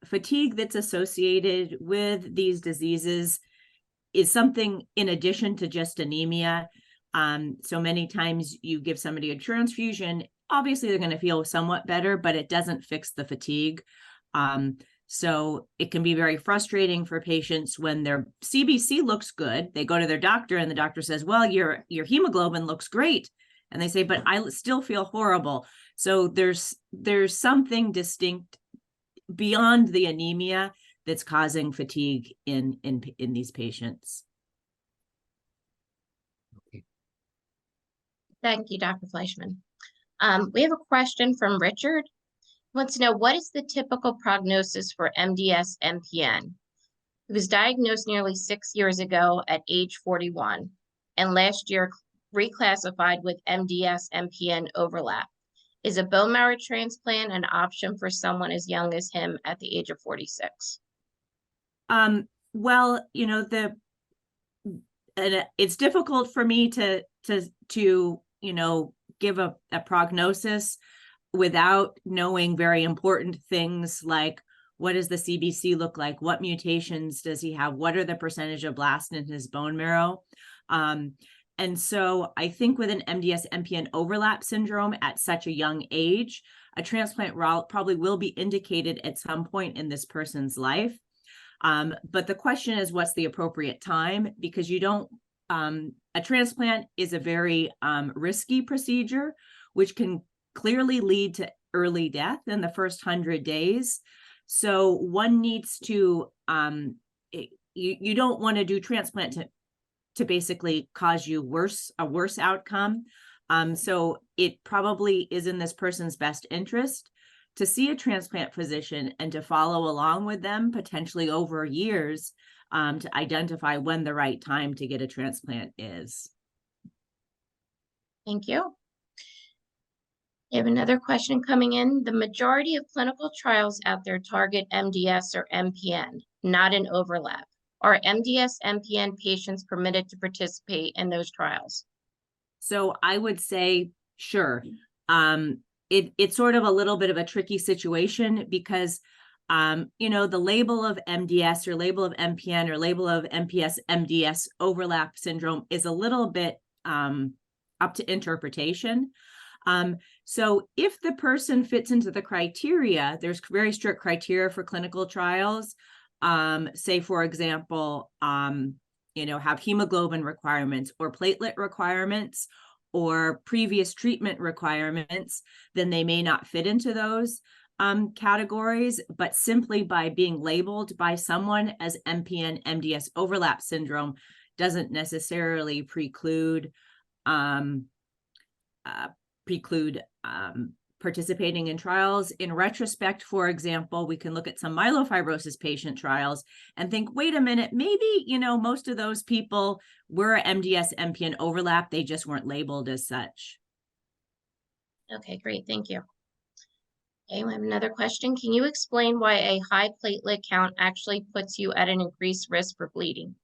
fatigue that's associated with these diseases is something in addition to just anemia. So many times you give somebody a transfusion, obviously they're going to feel somewhat better, but it doesn't fix the fatigue. So it can be very frustrating for patients when their CBC looks good. They go to their doctor and the doctor says, well, your hemoglobin looks great. And they say, but I still feel horrible. So there's something distinct beyond the anemia that's causing fatigue in these patients. Okay. Thank you, Dr. Fleischman. We have a question from Richard. He wants to know, what is the typical prognosis for MDS MPN? He was diagnosed nearly 6 years ago at age 41, and last year reclassified with MDS MPN overlap. Is a bone marrow transplant an option for someone as young as him at the age of 46? Well, it's difficult for me to give a prognosis without knowing very important things like, what does the CBC look like? What mutations does he have? What are the percentage of blast in his bone marrow? And so I think with an MDS MPN overlap syndrome at such a young age, a transplant probably will be indicated at some point in this person's life. But the question is, what's the appropriate time? Because you don't, a transplant is a very risky procedure, which can clearly lead to early death in the first 100 days. So one needs to, you don't want to do transplant to basically cause you a worse outcome. So it probably is in this person's best interest to see a transplant physician and to follow along with them potentially over years to identify when the right time to get a transplant is. Thank you. We have another question coming in. The majority of clinical trials out there target MDS or MPN, not an overlap. Are MDS MPN patients permitted to participate in those trials? So I would say, sure. It's sort of a little bit of a tricky situation because, the label of MDS or label of MPN or label of MDS overlap syndrome is a little bit up to interpretation. So if the person fits into the criteria, there's very strict criteria for clinical trials. Say, for example, have hemoglobin requirements or platelet requirements or previous treatment requirements, then they may not fit into those categories. But simply by being labeled by someone as MPN MDS overlap syndrome doesn't necessarily preclude participating in trials. In retrospect, for example, we can look at some myelofibrosis patient trials and think, wait a minute, maybe, most of those people were MDS MPN overlap, they just weren't labeled as such. Okay, great, thank you. Okay, we have another question. Can you explain why a high platelet count actually puts you at an increased risk for bleeding?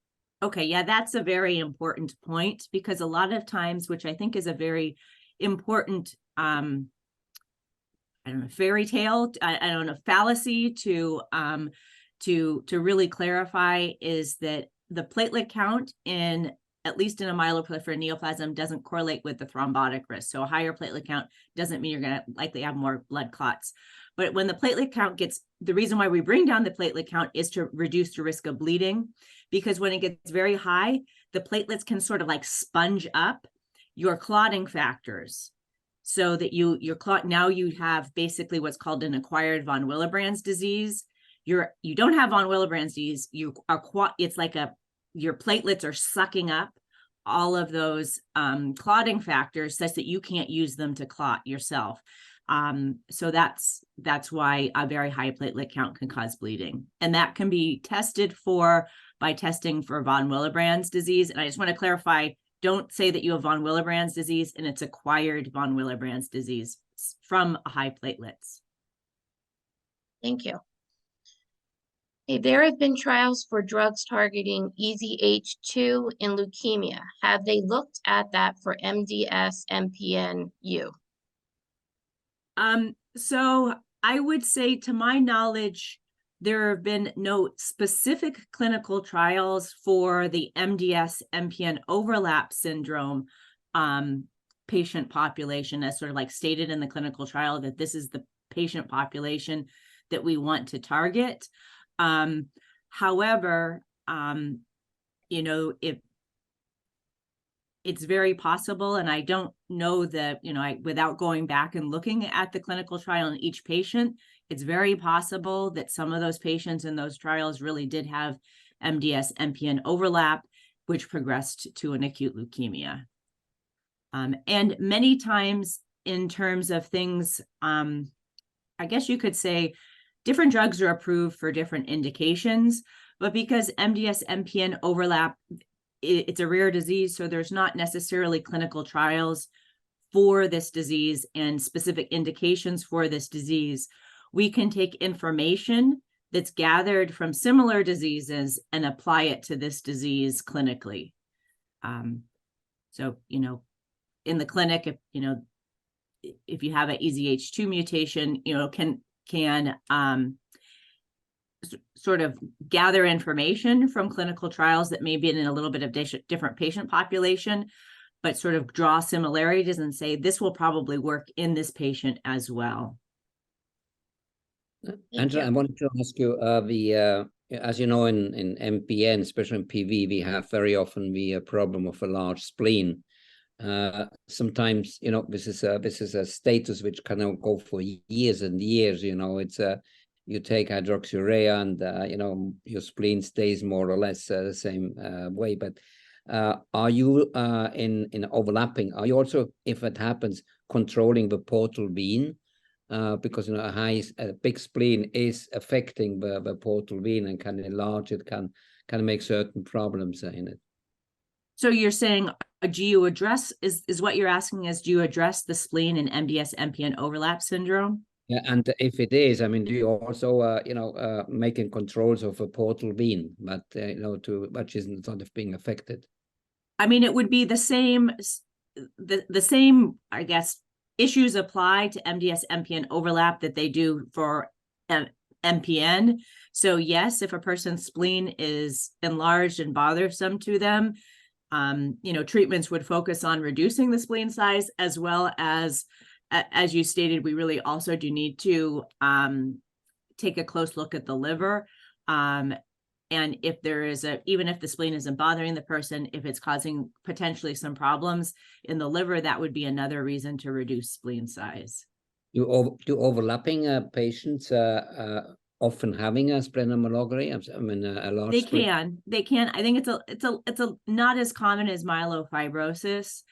Okay, yeah, that's a very important point because a lot of times, which I think is a very important fairy tale, fallacy to really clarify, is that the platelet count at least in a myeloproliferative neoplasm doesn't correlate with the thrombotic risk. So a higher platelet count doesn't mean you're going to likely have more blood clots. But when the platelet count the reason why we bring down the platelet count is to reduce the risk of bleeding, because when it gets very high, the platelets can sort of like sponge up your clotting factors, so that now you have basically what's called an acquired von Willebrand's disease. You don't have von Willebrand's disease. It's like your platelets are sucking up all of those clotting factors such that you can't use them to clot yourself. So that's why a very high platelet count can cause bleeding, and that can be tested for by testing for von Willebrand's disease. And I just want to clarify, don't say that you have von Willebrand's disease and it's acquired von Willebrand's disease from high platelets. Thank you. Okay, there have been trials for drugs targeting EZH2 in leukemia. Have they looked at that for MDS MPN-U? So I would say, to my knowledge, there have been no specific clinical trials for the MDS MPN overlap syndrome patient population, as sort of like stated in the clinical trial, that this is the patient population that we want to target. However, it's very possible, and I don't know that, without going back and looking at the clinical trial in each patient, it's very possible that some of those patients in those trials really did have MDS MPN overlap, which progressed to an acute leukemia. And many times in terms of things, I guess you could say different drugs are approved for different indications, but because MDS MPN overlap, it's a rare disease, so there's not necessarily clinical trials for this disease and specific indications for this disease. We can take information that's gathered from similar diseases and apply it to this disease clinically. So, in the clinic, if you have an EZH2 mutation, can sort of gather information from clinical trials that may be in a little bit of different patient population, but sort of draw similarities and say, this will probably work in this patient as well. Angela, I wanted to ask you, as you know, in MPN, especially in PV, we have very often the problem of a large spleen. Sometimes, this is a status which can go for years and years. It's you take hydroxyurea and your spleen stays more or less the same way. But are you in overlapping? Are you also, if it happens, controlling the portal vein? Because a big spleen is affecting the portal vein and can enlarge it, can make certain problems in it. So you're saying, do you address, is what you're asking is, do you address the spleen in MDS MPN overlap syndrome? Yeah, and if it is, do you also, making controls of a portal vein, but which isn't sort of being affected? It would be the same, the same, I guess, issues apply to MDS MPN overlap that they do for MPN. So yes, if a person's spleen is enlarged and bothersome to them, treatments would focus on reducing the spleen size, as you stated, we really also do need to take a close look at the liver. And if there is even if the spleen isn't bothering the person, if it's causing potentially some problems in the liver, that would be another reason to reduce spleen size. Do overlapping patients often having a splenomegaly? A large They spleen? can. I think it's a not as common as myelofibrosis,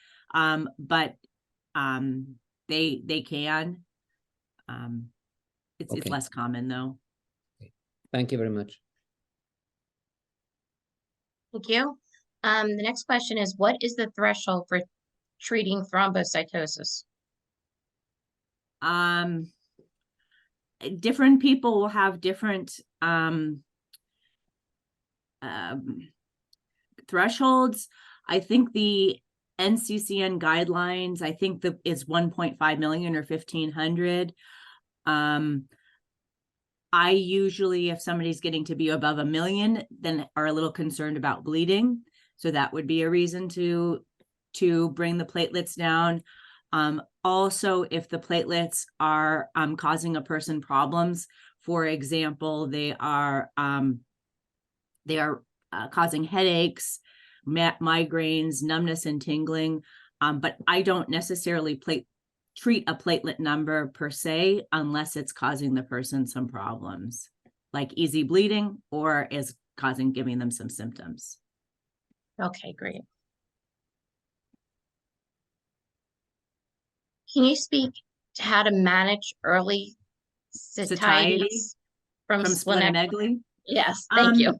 but they can. It's less common though. Thank you very much. Thank you. The next question is, what is the threshold for treating thrombocytosis? Different people will have different thresholds. I think the NCCN guidelines, I think that is 1.5 million or 1,500. I usually, if somebody's getting to be above 1 million, then are a little concerned about bleeding. So that would be a reason to bring the platelets down. Also, if the platelets are causing a person problems, for example, they are causing headaches, migraines, numbness and tingling, but I don't necessarily treat a platelet number per se unless it's causing the person some problems, like easy bleeding or is giving them some symptoms. Okay, great. Can you speak to how to manage early satiety from splenomegaly? Yes, thank you.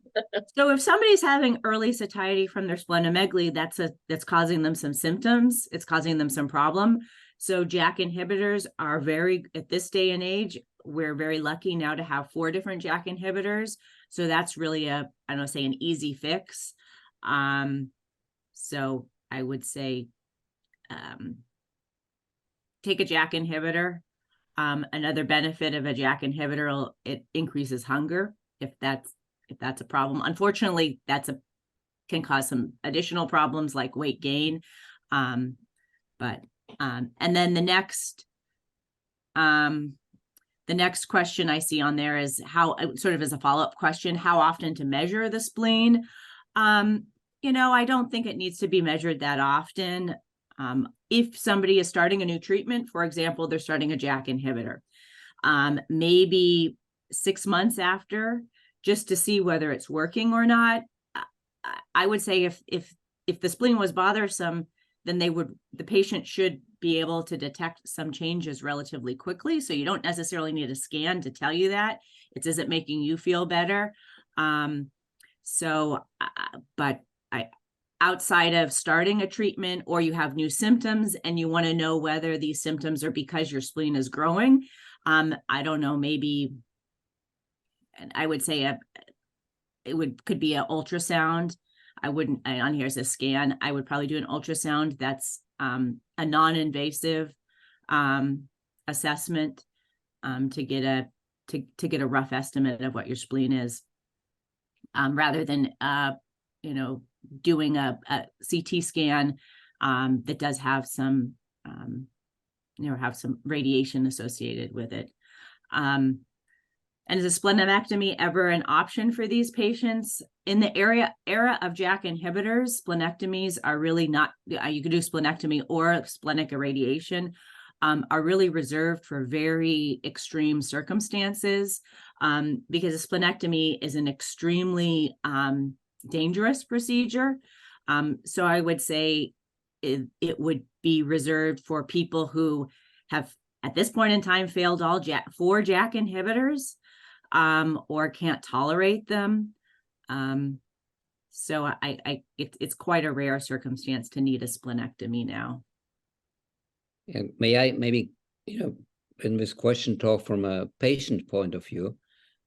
So if somebody's having early satiety from their splenomegaly, that's causing them some symptoms, it's causing them some problem. So JAK inhibitors are at this day and age, we're very lucky now to have 4 different JAK inhibitors. So that's really an easy fix. So I would say take a JAK inhibitor. Another benefit of a JAK inhibitor, it increases hunger. that's a problem. Unfortunately, can cause some additional problems like weight gain. And then the next question I see on there is how, sort of as a follow-up question, how often to measure the spleen. I don't think it needs to be measured that often. If somebody is starting a new treatment, for example, they're starting a JAK inhibitor, maybe 6 months after, just to see whether it's working or not. I would say if the spleen was bothersome, then the patient should be able to detect some changes relatively quickly. So you don't necessarily need a scan to tell you that. It's, is it making you feel better? But outside of starting a treatment, or you have new symptoms and you want to know whether these symptoms are because your spleen is growing, I don't know, maybe, and I would say could be an ultrasound. I wouldn't, on here's a scan. I would probably do an ultrasound. That's a non-invasive assessment to get a rough estimate of what your spleen is, rather than doing a CT scan that does have some radiation associated with it. And is a splenectomy ever an option for these patients? In the era of JAK inhibitors, splenectomies are really not, you could do splenectomy or splenic irradiation, are really reserved for very extreme circumstances, because a splenectomy is an extremely dangerous procedure. So I would say it would be reserved for people who have, at this point in time, failed all four JAK inhibitors, or can't tolerate them. So it's quite a rare circumstance to need a splenectomy now. And may I maybe, in this question talk from a patient point of view,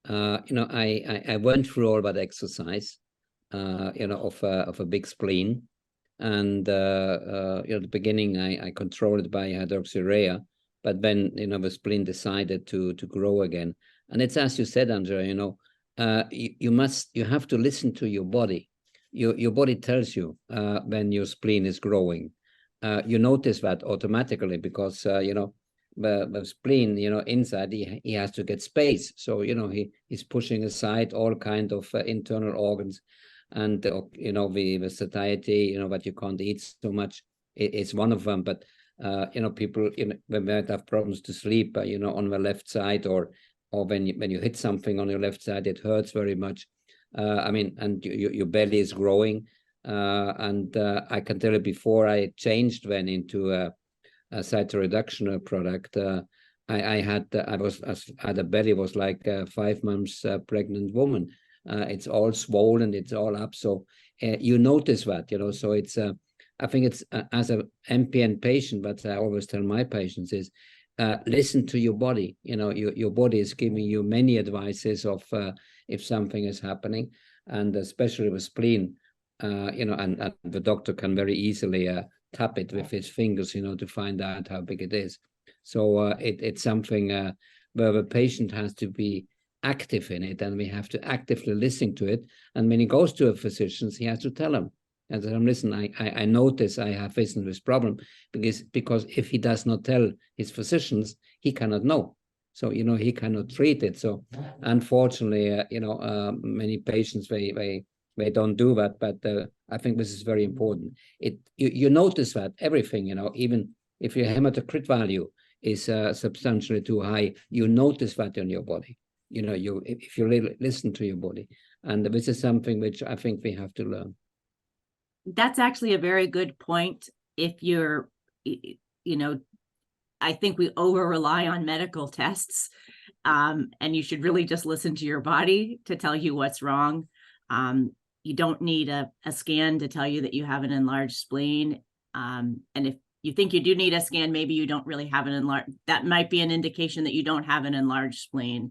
I went through all that exercise, of a big spleen, and at the beginning I controlled it by hydroxyurea, but then the spleen decided to grow again. And it's as you said, Andrea, you have to listen to your body. Your body tells you when your spleen is growing. You notice that automatically because the spleen, inside he has to get space. So he's pushing aside all kind of internal organs, and the satiety, that you can't eat so much is one of them. But people they might have problems to sleep, on the left side, or when you hit something on your left side, it hurts very much. And your belly is growing. And I can tell you, before I changed then into a cytoreduction product, I had a belly was like a 5 months pregnant woman. It's all swollen, it's all up. So you notice that, so it's I think it's as a MPN patient, but I always tell my patients is listen to your body. Your body is giving you many advices of if something is happening, and especially with spleen, and the doctor can very easily tap it with his fingers, to find out how big it is. So it's something where the patient has to be active in it, and we have to actively listen to it. And when he goes to a physician, he has to tell him, and tell him, listen, I notice I have this and this problem, because if he does not tell his physicians, he cannot know. So he cannot treat it. So unfortunately, many patients they don't do that. But I think this is very important. You notice that everything, even if your hematocrit value is substantially too high, you notice that in your body. If you listen to your body, and this is something which I think we have to learn. That's actually a very good point. If you're, I think we over rely on medical tests, and you should really just listen to your body to tell you what's wrong. You don't need a scan to tell you that you have an enlarged spleen. And if you think you do need a scan, maybe you don't really have an enlarged, that might be an indication that you don't have an enlarged spleen.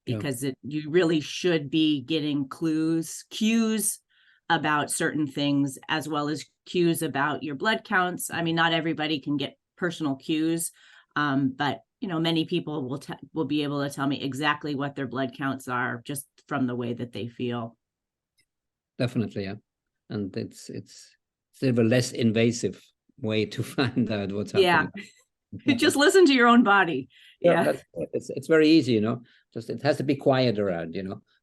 Because you really should be getting cues about certain things, as well as cues about your blood counts. I mean, not everybody can get personal cues, but many people will be able to tell me exactly what their blood counts are just from the way that they feel. Definitely, yeah. And it's sort of a less invasive way to find out what's happening. Just listen to your own body. Yeah. It's very easy, just it has to be quiet around,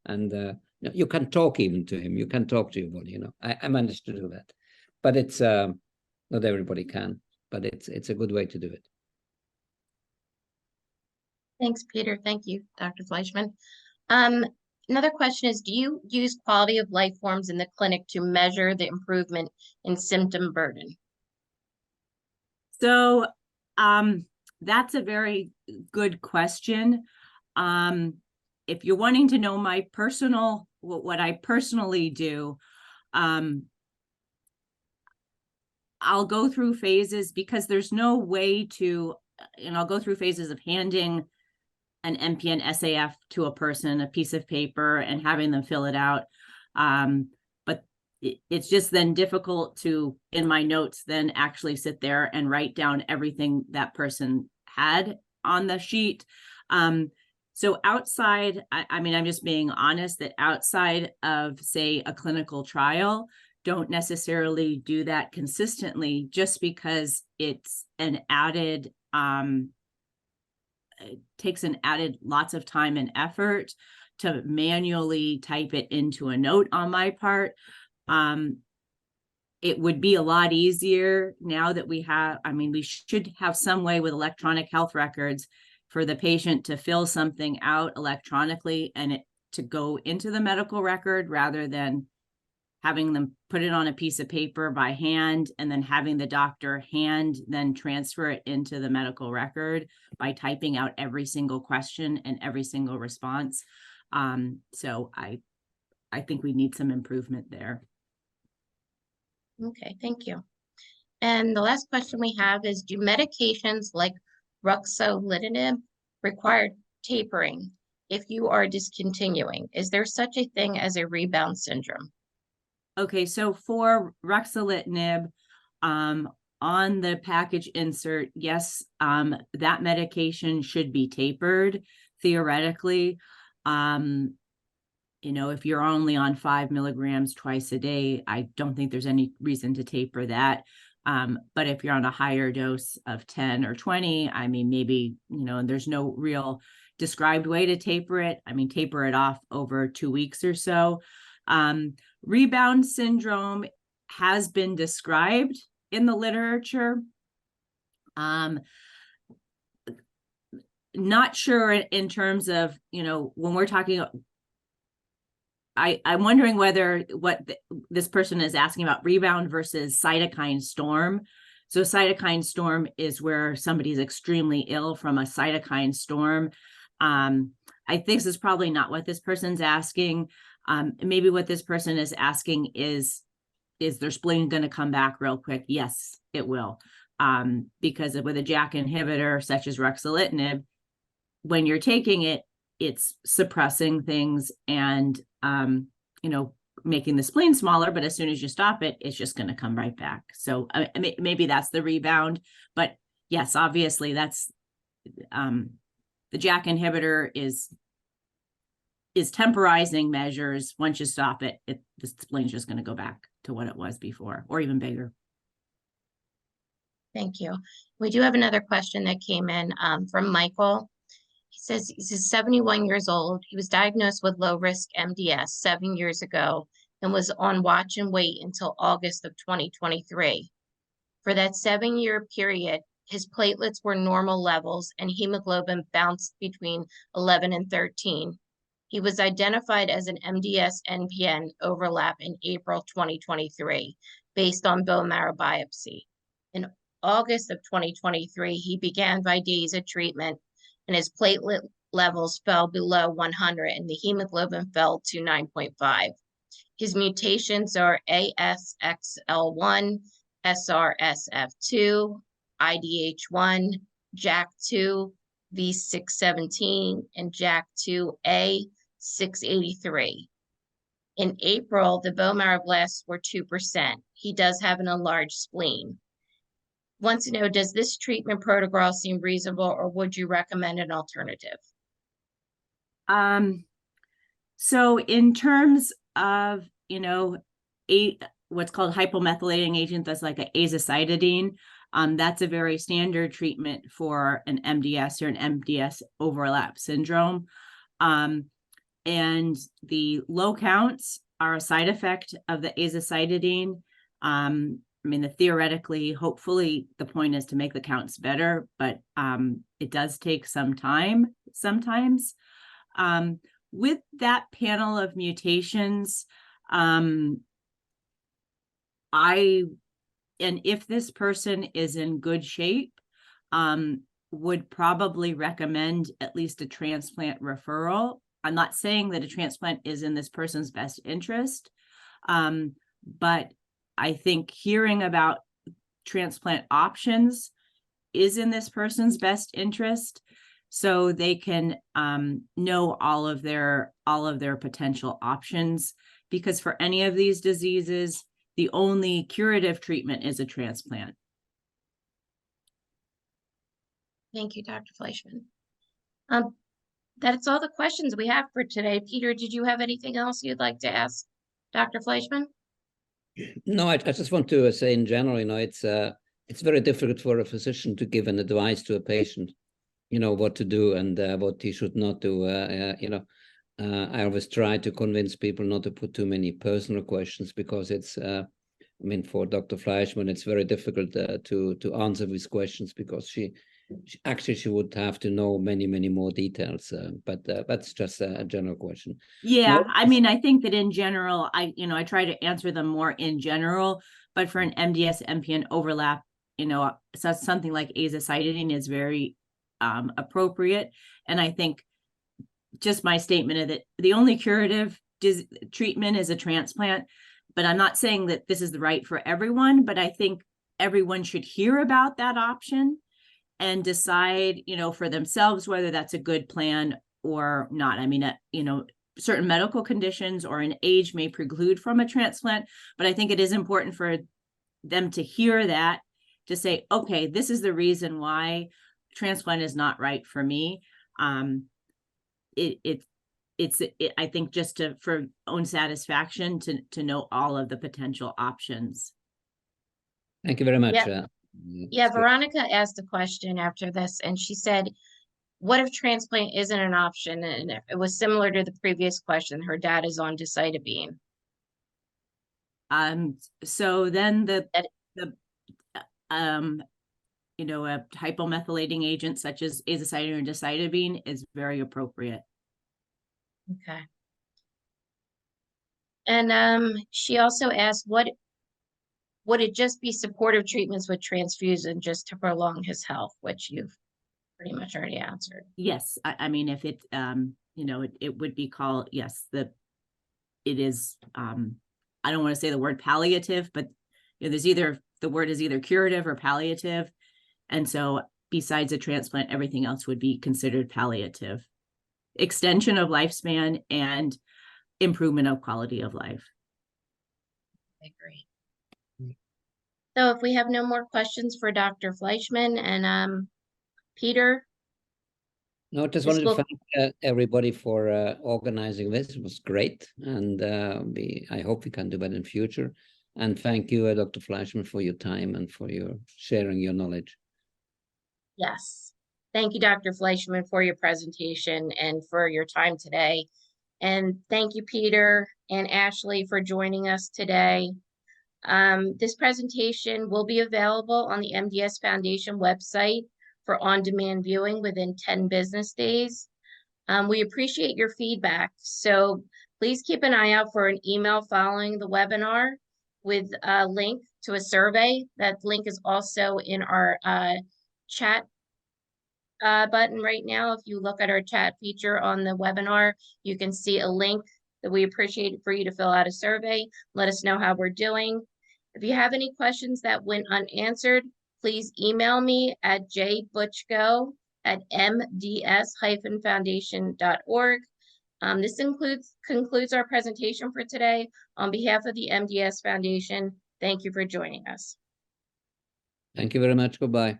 and you can talk even to him. You can talk to your body, I managed to do that, but it's not everybody can, but it's a good way to do it. Thanks, Peter. Thank you, Dr. Fleischman. Another question is, do you use quality of life forms in the clinic to measure the improvement in symptom burden? So that's a very good question. If you're wanting to know my what I personally do, I'll go through phases because there's no way to, I'll go through phases of handing an MPN SAF to a person, a piece of paper, and having them fill it out. But it's just then difficult to, in my notes, then actually sit there and write down everything that person had on the sheet. So outside, I'm just being honest that outside of, say, a clinical trial, don't necessarily do that consistently just because it's an added, it takes an added lots of time and effort to manually type it into a note on my part. It would be a lot easier now that we have, we should have some way with electronic health records for the patient to fill something out electronically and it to go into the medical record rather than having them put it on a piece of paper by hand and then having the doctor then transfer it into the medical record by typing out every single question and every single response. So I think we need some improvement there. Okay, thank you. And the last question we have is, do medications like ruxolitinib require tapering if you are discontinuing? Is there such a thing as a rebound syndrome? Okay, so for ruxolitinib, on the package insert, yes, that medication should be tapered theoretically. If you're only on 5 milligrams twice a day, I don't think there's any reason to taper that. But if you're on a higher dose of 10 or 20, maybe, and there's no real described way to taper it. Taper it off over 2 weeks or so. Rebound syndrome has been described in the literature. Not sure in terms of, when we're talking, I'm wondering whether this person is asking about rebound versus cytokine storm. So cytokine storm is where somebody's extremely ill from a cytokine storm. I think this is probably not what this person's asking. Maybe what this person is asking is their spleen going to come back real quick? Yes, it will. Because with a JAK inhibitor such as ruxolitinib, when you're taking it, it's suppressing things and, making the spleen smaller, but as soon as you stop it, it's just going to come right back. So maybe that's the rebound, but yes, obviously that's, the JAK inhibitor is temporizing measures. Once you stop it, the spleen's just going to go back to what it was before or even bigger. Thank you. We do have another question that came in from Michael. He says he's 71 years old. He was diagnosed with low-risk MDS 7 years ago and was on watch and wait until August of 2023. For that 7-year period, his platelets were normal levels and hemoglobin bounced between 11 and 13. He was identified as an MDS MPN overlap in April 2023 based on bone marrow biopsy. In August of 2023, he began Vidasa treatment and his platelet levels fell below 100 and the hemoglobin fell to 9.5. His mutations are ASXL1, SRSF2, IDH1, JAK2, V617, and JAK2A 683. In April, the bone marrow blasts were 2%. He does have an enlarged spleen. wants to know, does this treatment protocol seem reasonable, or would you recommend an alternative? So in terms of, what's called hypomethylating agent, that's like an azacitidine, that's a very standard treatment for an MDS or an MDS overlap syndrome. And the low counts are a side effect of the azacitidine. Theoretically, hopefully, the point is to make the counts better, but it does take some time sometimes. With that panel of mutations, if this person is in good shape, would probably recommend at least a transplant referral. I'm not saying that a transplant is in this person's best interest, but I think hearing about transplant options is in this person's best interest, so they can know all of their potential options. Because for any of these diseases, the only curative treatment is a transplant. Thank you, Dr. Fleischman. That's all the questions we have for today. Peter, did you have anything else you'd like to ask Dr. Fleischman? No, I just want to say in general, it's very difficult for a physician to give an advice to a patient, what to do and what he should not do. I always try to convince people not to put too many personal questions, because it's, for Dr. Fleischman, it's very difficult to answer these questions, because she would have to know many, many more details. But that's just a general question. Yeah, I think that in general, I try to answer them more in general, but for an MDS MPN overlap, so something like azacitidine is very appropriate. And I think just my statement of that the only curative treatment is a transplant, but I'm not saying that this is the right for everyone, but I think everyone should hear about that option and decide, for themselves whether that's a good plan or not. Certain medical conditions or an age may preclude from a transplant, but I think it is important for them to hear that, to say, okay, this is the reason why transplant is not right for me. I think just for own satisfaction to know all of the potential options. Thank you very much. Yeah, Veronica asked a question after this, and she said, what if transplant isn't an option? And it was similar to the previous question. Her dad is on decitabine. So then a hypomethylating agent such as azacitidine or decitabine is very appropriate. Okay. And she also asked, would it just be supportive treatments with transfusion just to prolong his health, which you've pretty much already answered. Yes, if it it would be called, yes, it is, I don't want to say the word palliative, but there's the word is either curative or palliative, and so besides a transplant, everything else would be considered palliative. Extension of lifespan and improvement of quality of life. Okay, great. So if we have no more questions for Dr. Fleischman and Peter. No, just wanted to thank everybody for organizing this. It was great, and I hope we can do that in future. And thank you, Dr. Fleischman, for your time and for your sharing your knowledge. Yes. Thank you, Dr. Fleischman, for your presentation and for your time today. And thank you, Peter and Ashley, for joining us today. This presentation will be available on the MDS Foundation website for on-demand viewing within 10 business days. We appreciate your feedback, so please keep an eye out for an email following the webinar with a link to a survey. That link is also in our chat button right now. If you look at our chat feature on the webinar, you can see a link that we appreciate for you to fill out a survey. Let us know how we're doing. If you have any questions that went unanswered, please email me at jbutchko@mds-foundation.org. This concludes our presentation for today. On behalf of the MDS Foundation, thank you for joining us. Thank you very much. Goodbye.